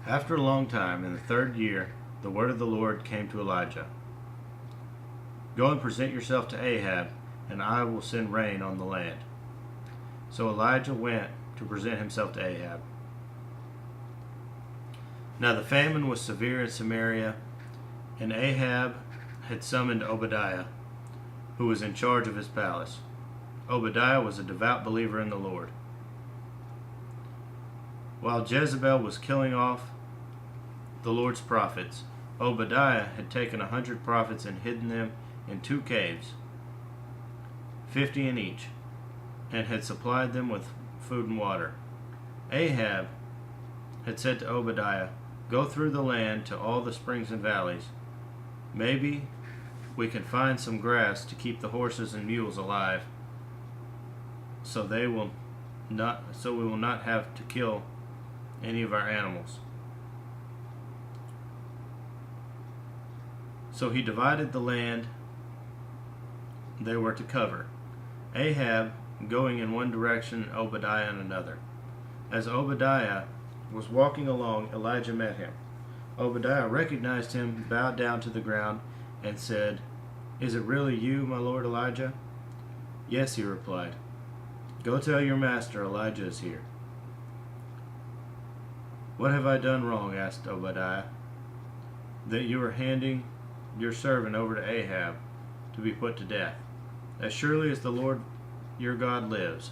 After a long time, in the third year, the word of the Lord came to Elijah. Go and present yourself to Ahab, and I will send rain on the land. So Elijah went to present himself to Ahab. Now the famine was severe in Samaria, and Ahab had summoned Obadiah, who was in charge of his palace. Obadiah was a devout believer in the Lord. While Jezebel was killing off the Lord's prophets, Obadiah had taken 100 prophets and hidden them in 2 caves, 50 in each, and had supplied them with food and water. Ahab had said to Obadiah, "Go through the land to all the springs and valleys. Maybe we can find some grass to keep the horses and mules alive, so we will not have to kill any of our animals." So he divided the land they were to cover, Ahab going in one direction and Obadiah in another. As Obadiah was walking along, Elijah met him. Obadiah recognized him, bowed down to the ground, and said, "Is it really you, my lord Elijah?" "Yes," he replied. "Go tell your master Elijah is here." "What have I done wrong?" asked Obadiah, "that you are handing your servant over to Ahab to be put to death? As surely as the Lord your God lives,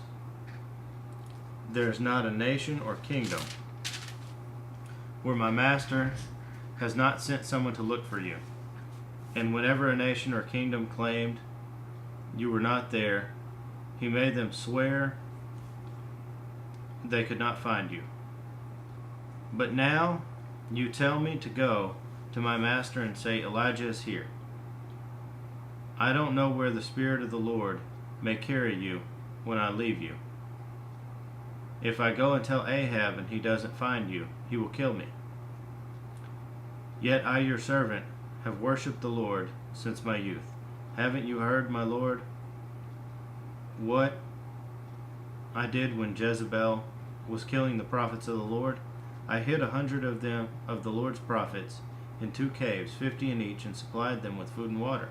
there is not a nation or kingdom where my master has not sent someone to look for you. And whenever a nation or kingdom claimed you were not there, he made them swear they could not find you. But now you tell me to go to my master and say, 'Elijah is here.' I don't know where the Spirit of the Lord may carry you when I leave you. If I go and tell Ahab and he doesn't find you, he will kill me. Yet I, your servant, have worshipped the Lord since my youth. Haven't you heard, my Lord, what I did when Jezebel was killing the prophets of the Lord? I hid 100 of them, of the Lord's prophets, in 2 caves, 50 in each, and supplied them with food and water.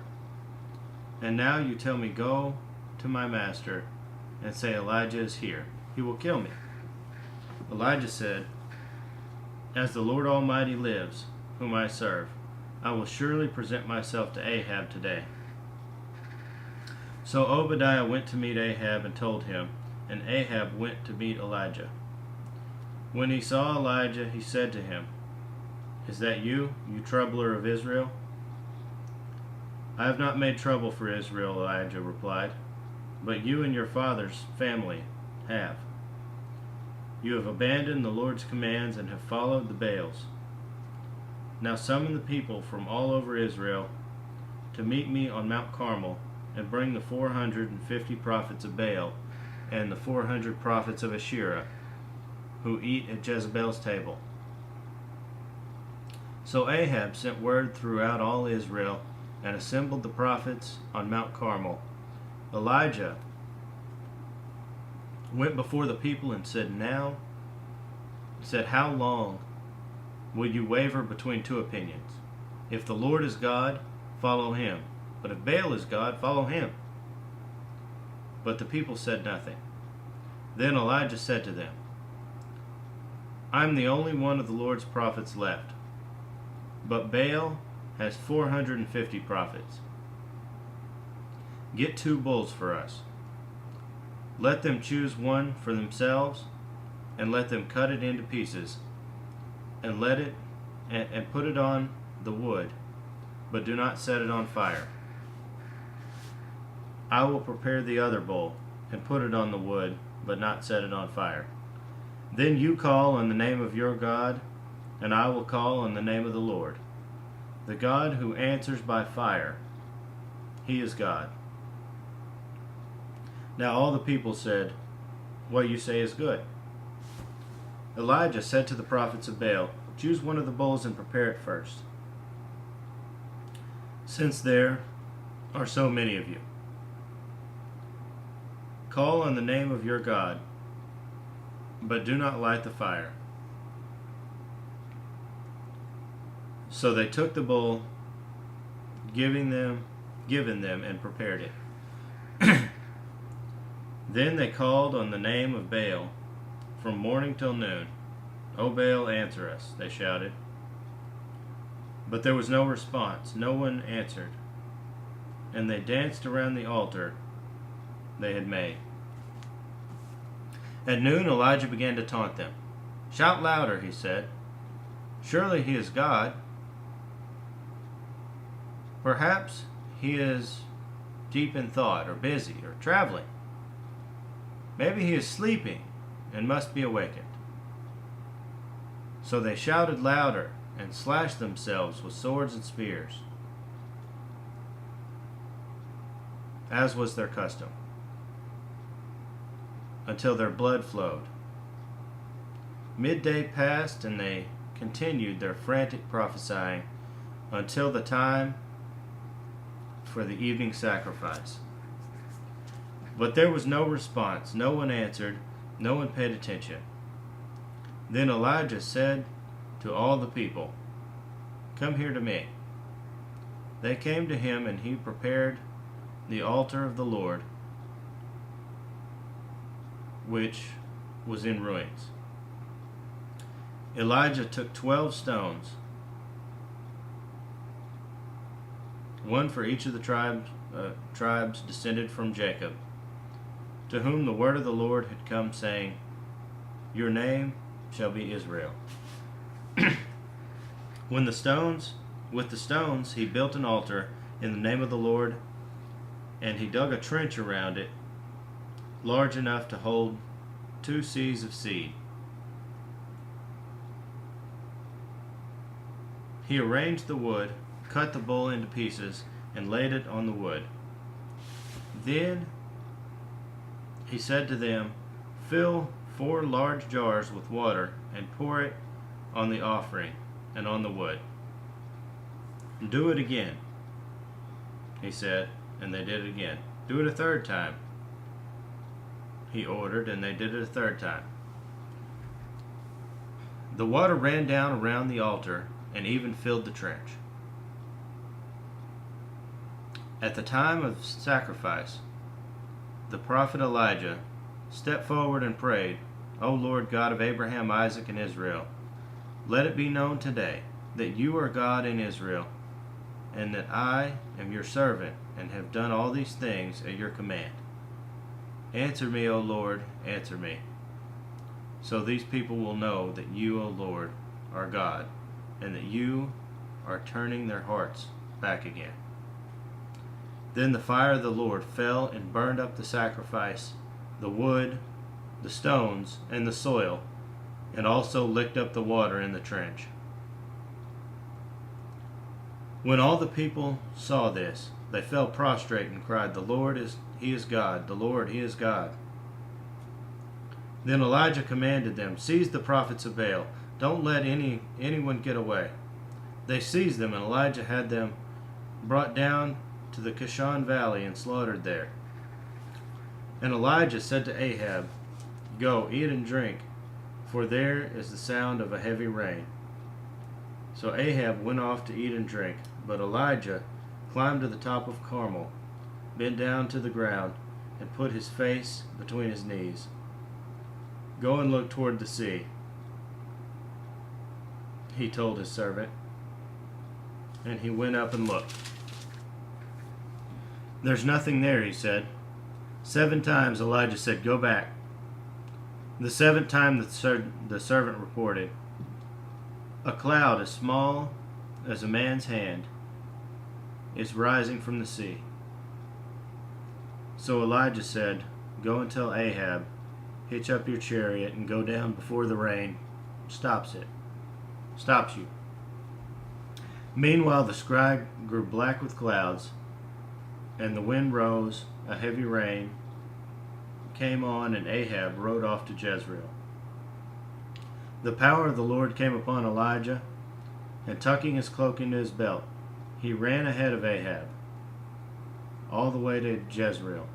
And now you tell me, go to my master and say, 'Elijah is here.' He will kill me." Elijah said, "As the Lord Almighty lives, whom I serve, I will surely present myself to Ahab today." So Obadiah went to meet Ahab and told him, and Ahab went to meet Elijah. When he saw Elijah, he said to him, "Is that you, you troubler of Israel?" "I have not made trouble for Israel," Elijah replied, "but you and your father's family have. You have abandoned the Lord's commands and have followed the Baals. Now summon the people from all over Israel to meet me on Mount Carmel, and bring the 450 prophets of Baal and the 400 prophets of Asherah, who eat at Jezebel's table." So Ahab sent word throughout all Israel and assembled the prophets on Mount Carmel. Elijah went before the people and said, "How long will you waver between 2 opinions? If the Lord is God, follow him. But if Baal is God, follow him." But the people said nothing. Then Elijah said to them, "I am the only one of the Lord's prophets left, but Baal has 450 prophets. Get 2 bulls for us. Let them choose one for themselves, and let them cut it into pieces, and put it on the wood, but do not set it on fire. I will prepare the other bull, and put it on the wood, but not set it on fire. Then you call on the name of your God, and I will call on the name of the Lord, the God who answers by fire. He is God." Now all the people said, "What you say is good." Elijah said to the prophets of Baal, "Choose one of the bulls and prepare it first, since there are so many of you. Call on the name of your God, but do not light the fire." So they took the bull, given them, and prepared it. Then they called on the name of Baal from morning till noon. "O Baal, answer us," they shouted. But there was no response. No one answered. And they danced around the altar they had made. At noon, Elijah began to taunt them. "Shout louder," he said. "Surely he is God. Perhaps he is deep in thought, or busy, or traveling. Maybe he is sleeping and must be awakened." So they shouted louder and slashed themselves with swords and spears, as was their custom, until their blood flowed. Midday passed, and they continued their frantic prophesying until the time for the evening sacrifice. But there was no response. No one answered. No one paid attention. Then Elijah said to all the people, "Come here to me." They came to him, and he prepared the altar of the Lord, which was in ruins. Elijah took 12 stones, one for each of the tribes descended from Jacob, to whom the word of the Lord had come, saying, "Your name shall be Israel." With the stones he built an altar in the name of the Lord, and he dug a trench around it large enough to hold 2 seahs of seed. He arranged the wood, cut the bull into pieces, and laid it on the wood. Then he said to them, "Fill 4 large jars with water and pour it on the offering and on the wood." "Do it again," he said, and they did it again. "Do it a 3rd time," he ordered, and they did it a 3rd time. The water ran down around the altar and even filled the trench. At the time of sacrifice, the prophet Elijah stepped forward and prayed, "O Lord God of Abraham, Isaac, and Israel, let it be known today that you are God in Israel, and that I am your servant and have done all these things at your command. Answer me, O Lord, answer me, so these people will know that you, O Lord, are God, and that you are turning their hearts back again." Then the fire of the Lord fell and burned up the sacrifice, the wood, the stones, and the soil, and also licked up the water in the trench. When all the people saw this, they fell prostrate and cried, "The Lord He is God, the Lord, He is God." Then Elijah commanded them, "Seize the prophets of Baal. Don't let anyone get away." They seized them, and Elijah had them brought down to the Kishon Valley and slaughtered there. And Elijah said to Ahab, "Go, eat and drink, for there is the sound of a heavy rain." So Ahab went off to eat and drink, but Elijah climbed to the top of Carmel, bent down to the ground, and put his face between his knees. "Go and look toward the sea," he told his servant. And he went up and looked. "There's nothing there," he said. 7 times Elijah said, "Go back." The 7th time the servant reported, "A cloud as small as a man's hand is rising from the sea." So Elijah said, "Go and tell Ahab, hitch up your chariot and go down before the rain stops you." Meanwhile the sky grew black with clouds, and the wind rose, a heavy rain came on, and Ahab rode off to Jezreel. The power of the Lord came upon Elijah, and tucking his cloak into his belt, he ran ahead of Ahab all the way to Jezreel.